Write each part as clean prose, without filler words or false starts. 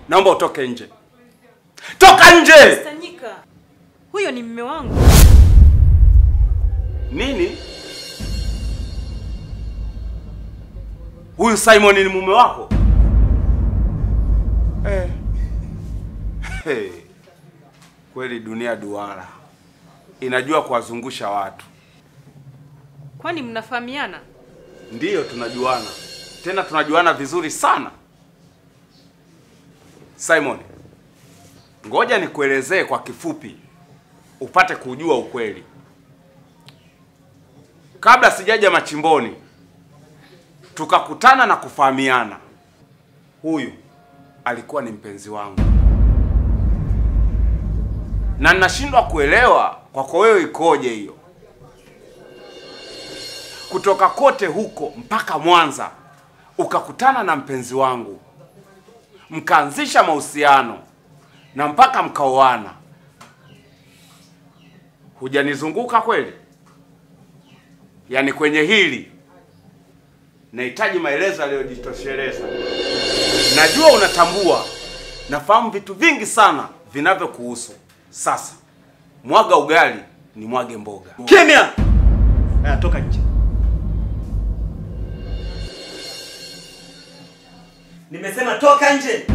Naomba utoke nje. Toka nje! Mstanyika. Huyo ni mume wangu. Nini? Huyu Simon ni mume wako? Kweli dunia duara. Inajua kuwazungusha watu. Kwani mnafahamiana? Ndiyo, tunajuana. Tena tunajuana vizuri sana. Simon, ngoja nikuelezee kwa kifupi upate kujua ukweli. Kabla sijaja machimboni, tukakutana na kufahamiana. Huyu alikuwa ni mpenzi wangu. Na ninashindwa kuelewa kwako wewe ikoje hiyo. Kutoka kote huko mpaka Mwanza ukakutana na mpenzi wangu. Mkaanzisha mahusiano na mpaka mkaoana. Hujanizunguka kweli? Yaani kwenye hili nahitaji maelezo yaliyojitosheleza. Najua unatambua, nafahamu vitu vingi sana vinavyokuhusu. Sasa mwaga ugali ni mwage mboga. Kimya! Toka nje. Nimesema toka nje.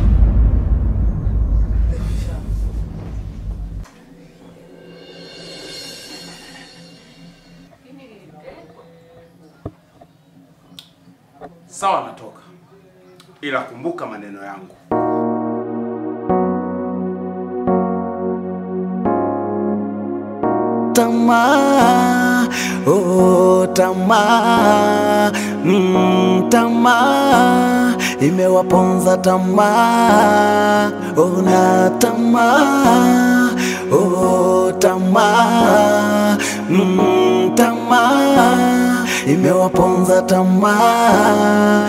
Sawa, natoka. Ila kumbuka maneno yangu. Tamaa, oh tamaa, tamaa imewaponza tamaa, ona tamaa, oh tamaa, tamaa imewaponza tamaa.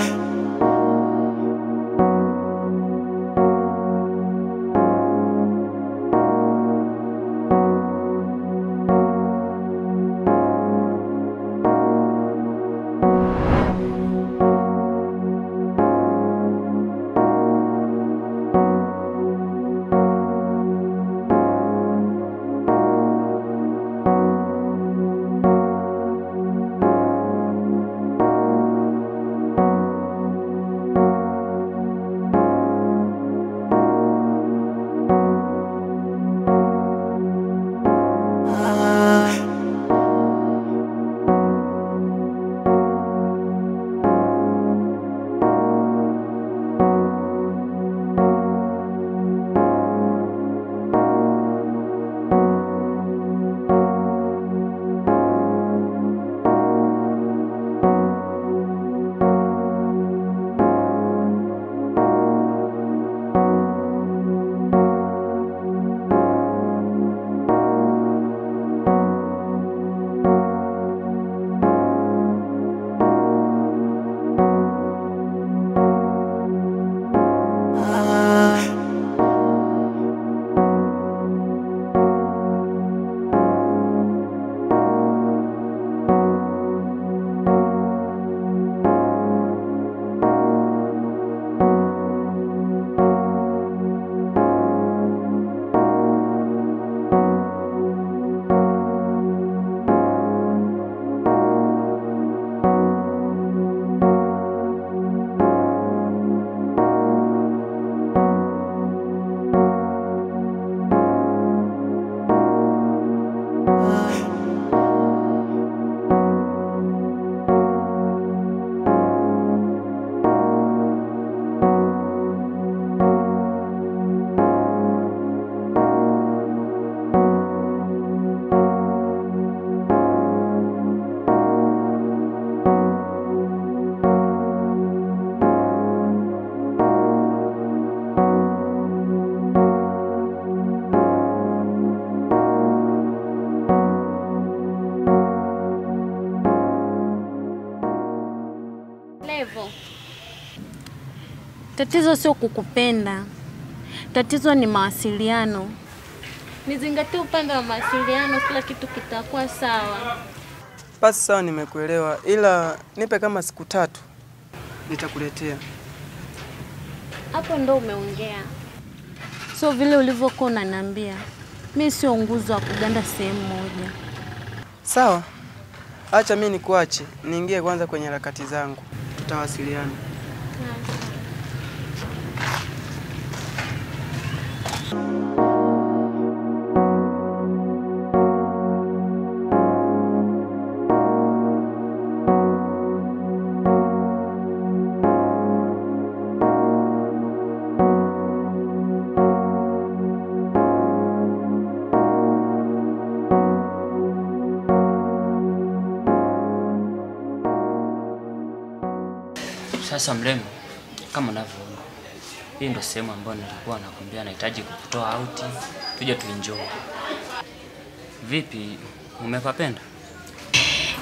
Tatizo sio kukupenda. Tatizo ni mawasiliano. Nizingatie upande wa mawasiliano, kila kitu kitakuwa sawa. Basi sawa, nimekuelewa. Ila nipe kama siku 3 nitakuletea. Hapo ndo umeongea. So vile ulivyokuwa unaniambia, mimi sio nguzo wa kuganda sehemu moja. Sawa. Acha mimi nikuache, niingie kwanza kwenye harakati zangu. Tutawasiliana. Sasa mrembo, kama unavyoona, hii ndio sehemu ambayo nilikuwa nakwambia nahitaji kukutoa out, tuje tuenjoy. Vipi, umepapenda?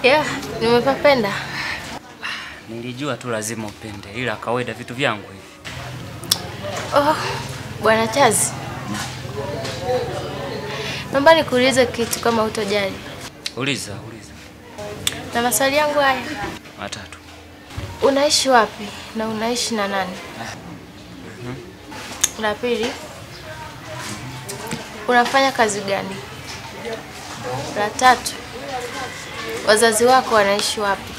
Yeah, nimepapenda. Nilijua tu lazima upende, ila kawaida vitu vyangu hivi. Oh, Bwana Chazi. Naomba nikuulize kitu kama utojali. Uliza. Na maswali yangu haya. Matatu. Unaishi wapi na unaishi na nani? La pili, unafanya kazi gani? La tatu, wazazi wako wanaishi wapi?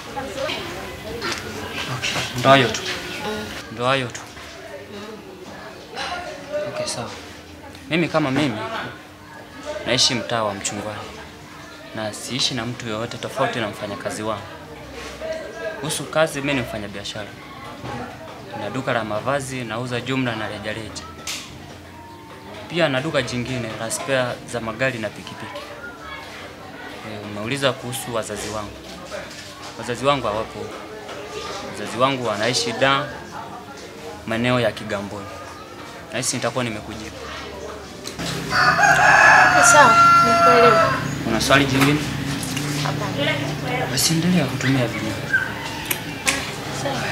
Ndio hayo tu. Ndio hayo tu. Okay, sawa. Mimi kama mimi naishi mtaa wa Mchungwani. Na siishi na mtu yoyote tofauti na mfanyakazi wangu. Kuhusu kazi, mimi ni mfanya biashara. Na duka la mavazi, nauza jumla na rejareja. Pia na duka jingine la spare za magari na pikipiki. Umeuliza kuhusu wazazi wangu. Wazazi wangu hawapo. Wazazi wangu wanaishi maeneo ya Kigamboni. Nahisi nitakuwa nimekujibu. Sawa, nikuelewa. Una swali jingine? Hapana. Basi endelea kutumia video. Sawa.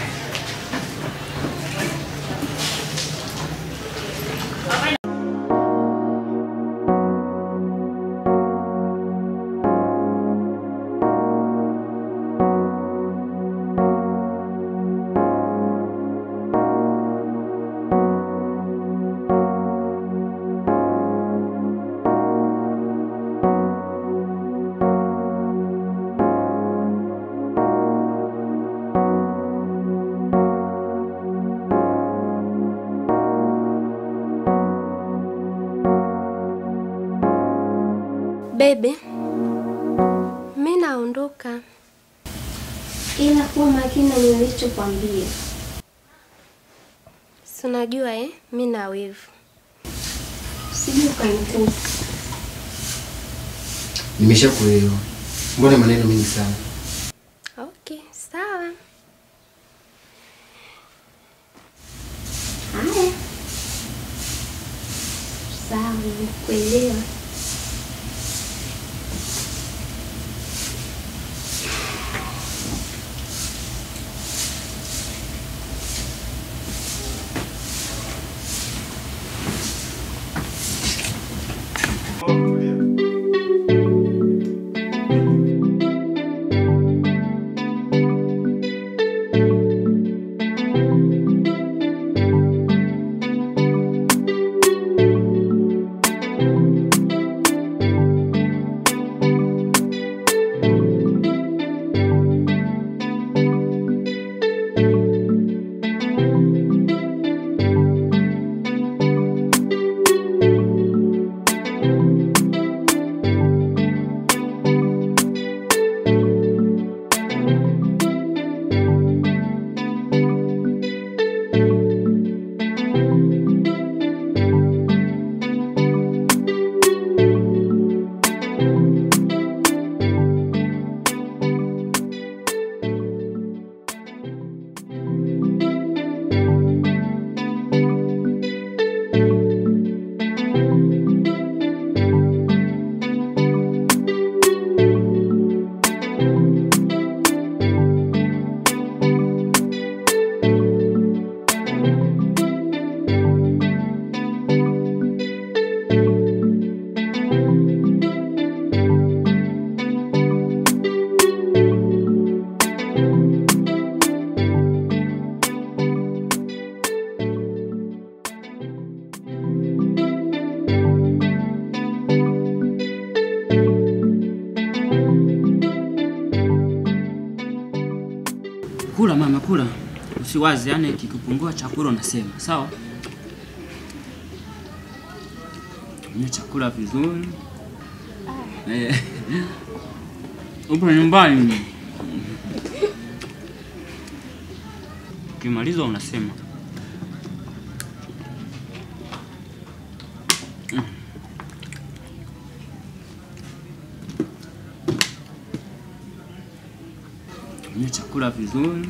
Bebe, mimi naondoka. Ila kuwa makini na nilichokwambia. Si unajua mimi na wivu. Sije ukanikuta. Nimeshakuelewa. Mbona maneno mengi sana? Okay, sawa. Haya. Sawa, nimekuelewa. usiwazi, yani kikipungua chakula unasema, sawa? Tumia chakula vizuri. Upo nyumbani. Ukimaliza unasema. Tumia chakula vizuri.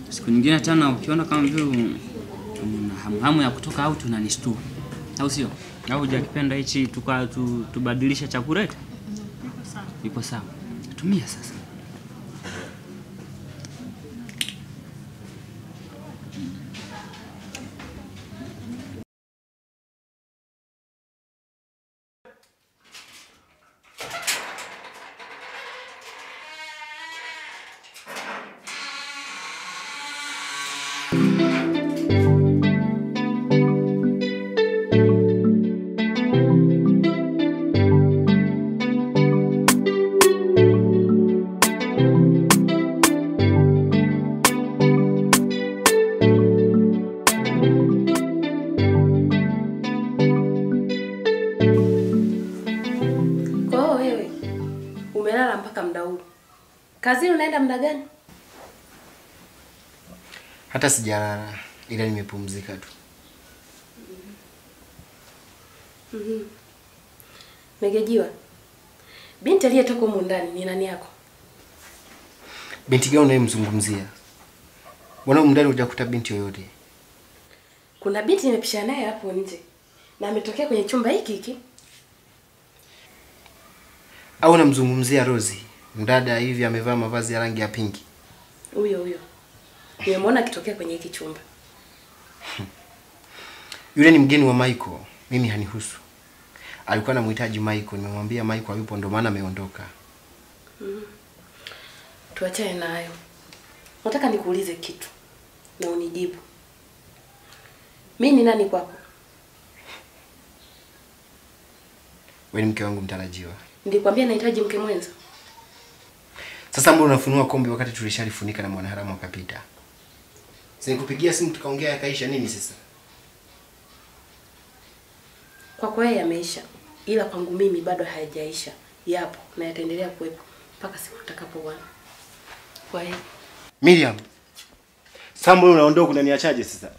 Siku nyingine tena ukiona kama vile una hamu ya kutoka au tunanistua. Au sio? Au hujakipenda hichi tubadilisha chakula yetu? Iko sawa. Iko sawa. Tumia sasa. Umelala mpaka muda huu. Kazi unaenda muda gani? Hata sijalala, ila nimepumzika tu. Megejiwa. Binti aliyetoka huko ndani ni nani yako? Binti gani unayemzungumzia? Mbona huko ndani hujakuta binti yoyote? Kuna binti nimepishana naye hapo nje. Na ametokea kwenye chumba hiki. Au unamzungumzia Rozi? Mdada hivi amevaa mavazi ya rangi ya pinki. Huyo. Nimemwona akitokea kwenye hiki chumba. Yule ni mgeni wa Michael. Mimi hanihusu. Alikuwa anamhitaji Michael, nimemwambia Michael hayupo ndio maana ameondoka. Tuachane na hayo. Nataka nikuulize kitu na unijibu. Mimi ni nani kwako? Wewe ni mke wangu mtarajiwa. Nilikwambia nahitaji mke mwenza. Sasa mbona unafunua kombe wakati tulishalifunika na mwanaharamu akapita? Nikupigia simu tukaongea yakaisha nini sasa? Kwa kweli yameisha. Ila kwangu mimi bado hayajaisha. Yapo na yataendelea kuwepo mpaka siku tutakapoona. Kwa hiyo Miriam. Sasa mbona unaondoka unaniachaje sasa?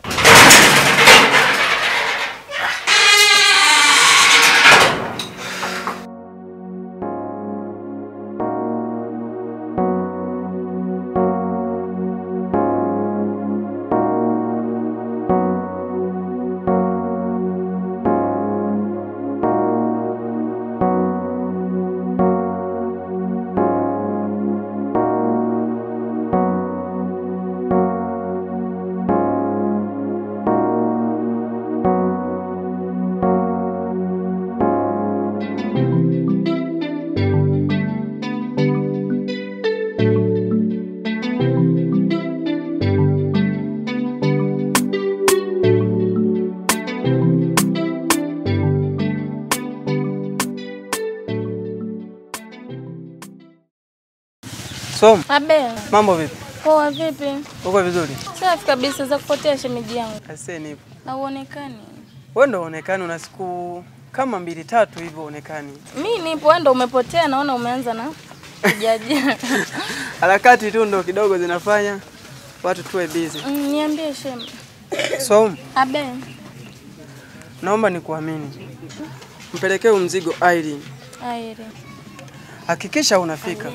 So, Abe. Mambo vipi? Poa vipi? Uko vizuri? Safi kabisa, za kupotea shemeji yangu. Ase nipo. Na uonekani. Wewe ndio uonekani, una siku kama 2-3 hivyo uonekani. Mimi nipo, wewe ndio umepotea, naona umeanza na kujaja. Harakati tu ndio kidogo zinafanya watu tuwe busy. Niambie shema. So, Abe. Naomba nikuamini. Mpelekee mzigo Irene. Irene. Hakikisha unafika.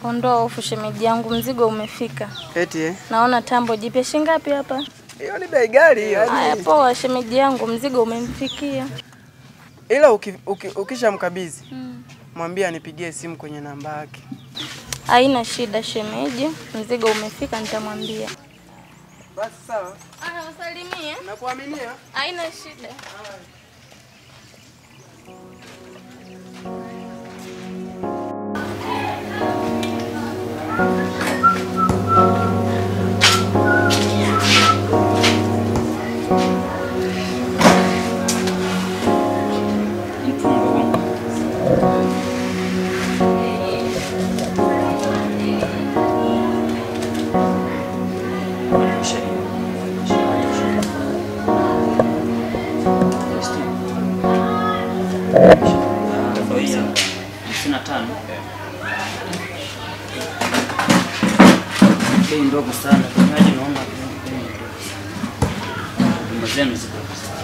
Ondoa hofu shemeji yangu, mzigo umefika. Eti Naona tambo jipya shingapi hapa? Hiyo ni bei gani yani? Haya poa shemeji yangu, mzigo umemfikia. Ila ukishamkabidhi mwambie anipigie simu kwenye namba yake. Haina shida shemeji, mzigo umefika nitamwambia. Basi sawa. Usalimie. Nakuaminia. Haina shida. 55. Bei ndogo sana. Kinywaji naona bei ndogo sana. Huduma zenu ziko sawa.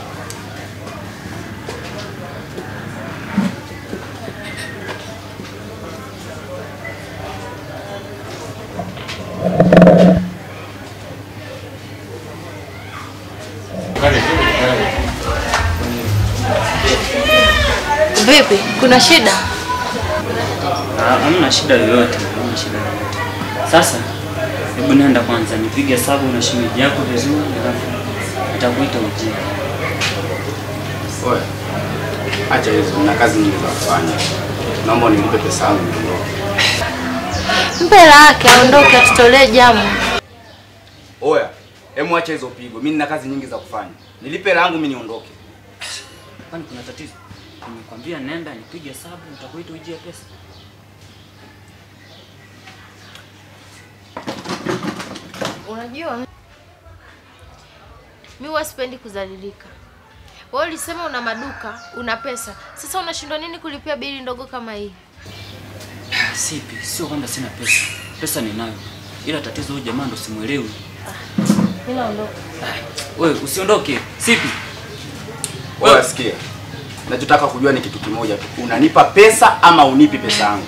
Vipi? Kuna shida? Hamna shida yoyote, hamna shida yoyote. Sasa hebu nenda kwanza nipige hesabu na shilingi yako vizuri, alafu nitakuita uje. Oya. Acha hizo, na kazi nyingi za kufanya. Naomba nilipe pesa yangu niondoke. Mpe hela yake aondoke atutolee jamu. Oya, hemu acha hizo pigo. Mimi nina kazi nyingi za kufanya. Nilipe hela yangu mimi niondoke. Kwani kuna tatizo? Nimekwambia nenda nipige hesabu nitakuita uje pesa. Unajua mimi huwa sipendi kudhalilika. Wewe ulisema una maduka, una pesa. Sasa unashindwa nini kulipia bili ndogo kama hii? Sipi, sio kwamba sina pesa. Pesa ninayo. Ila tatizo huyu jamaa ndo simuelewi. Mimi naondoka. Wewe usiondoke. Sipi. Wewe sikia. Nachotaka kujua ni kitu kimoja tu. Unanipa pesa ama unipi pesa yangu?